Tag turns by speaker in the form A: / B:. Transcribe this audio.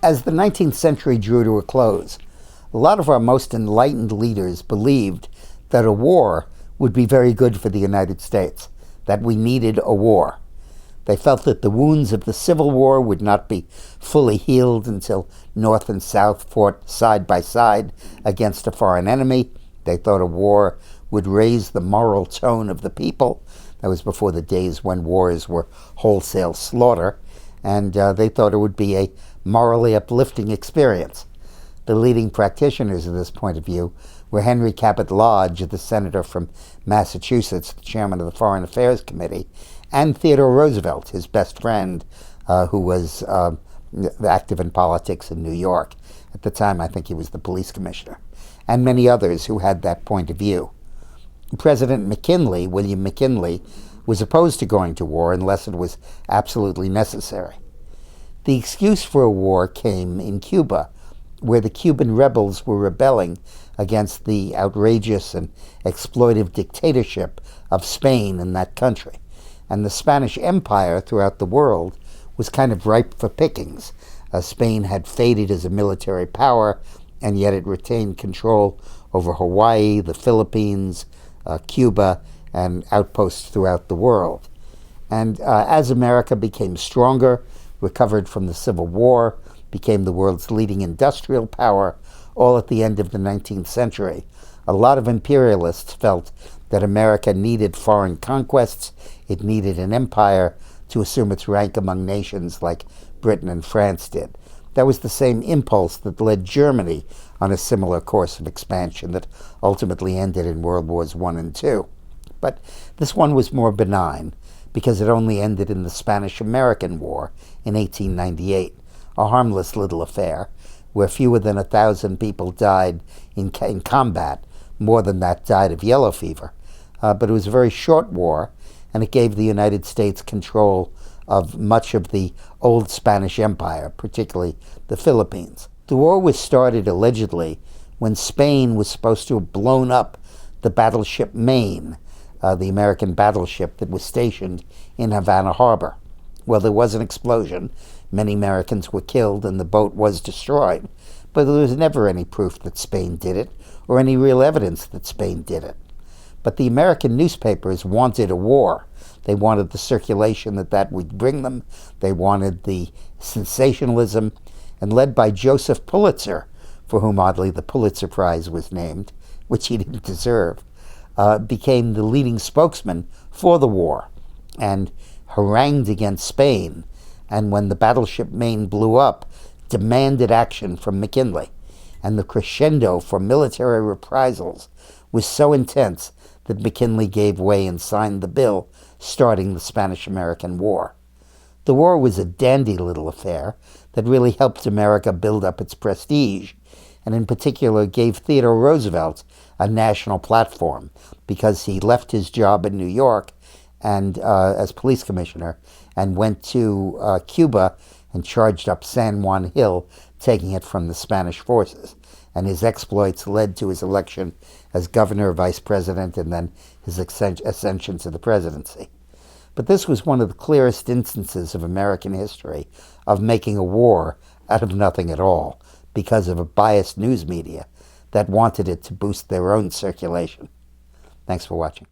A: As the 19th century drew to a close, a lot of our most enlightened leaders believed that a war would be very good for the United States, that we needed a war. They felt that the wounds of the Civil War would not be fully healed until North and South fought side by side against a foreign enemy. They thought a war would raise the moral tone of the people. That was before the days when wars were wholesale slaughter. And they thought it would be a morally uplifting experience. The leading practitioners of this point of view were Henry Cabot Lodge, the senator from Massachusetts, the chairman of the Foreign Affairs Committee, and Theodore Roosevelt, his best friend, who was active in politics in New York. At the time, I think he was the police commissioner, and many others who had that point of view. President McKinley, William McKinley, was opposed to going to war unless it was absolutely necessary. The excuse for a war came in Cuba, where the Cuban rebels were rebelling against the outrageous and exploitive dictatorship of Spain in that country. And the Spanish Empire throughout the world was kind of ripe for pickings. Spain had faded as a military power, and yet it retained control over Hawaii, the Philippines, Cuba, and outposts throughout the world. And as America became stronger, recovered from the Civil War, became the world's leading industrial power, all at the end of the 19th century, a lot of imperialists felt that America needed foreign conquests, it needed an empire to assume its rank among nations like Britain and France did. That was the same impulse that led Germany on a similar course of expansion that ultimately ended in World Wars I and II. But this one was more benign because it only ended in the Spanish-American War in 1898, a harmless little affair where fewer than 1,000 people died in combat. More than that died of yellow fever. But it was a very short war, and it gave the United States control of much of the old Spanish Empire, particularly the Philippines. The war was started allegedly when Spain was supposed to have blown up the battleship Maine, the American battleship that was stationed in Havana Harbor. Well, there was an explosion. Many Americans were killed and the boat was destroyed. But there was never any proof that Spain did it or any real evidence that Spain did it. But the American newspapers wanted a war. They wanted the circulation that would bring them. They wanted the sensationalism. And led by Joseph Pulitzer, for whom oddly the Pulitzer Prize was named, which he didn't deserve, became the leading spokesman for the war and harangued against Spain, and when the battleship Maine blew up, demanded action from McKinley. And the crescendo for military reprisals was so intense that McKinley gave way and signed the bill starting the Spanish-American War. The war was a dandy little affair that really helped America build up its prestige, and in particular gave Theodore Roosevelt a national platform because he left his job in New York and as police commissioner and went to Cuba and charged up San Juan Hill, taking it from the Spanish forces. And his exploits led to his election as governor, vice president, and then his ascension to the presidency. But this was one of the clearest instances of American history of making a war out of nothing at all because of a biased news media that wanted it to boost their own circulation. Thanks for watching.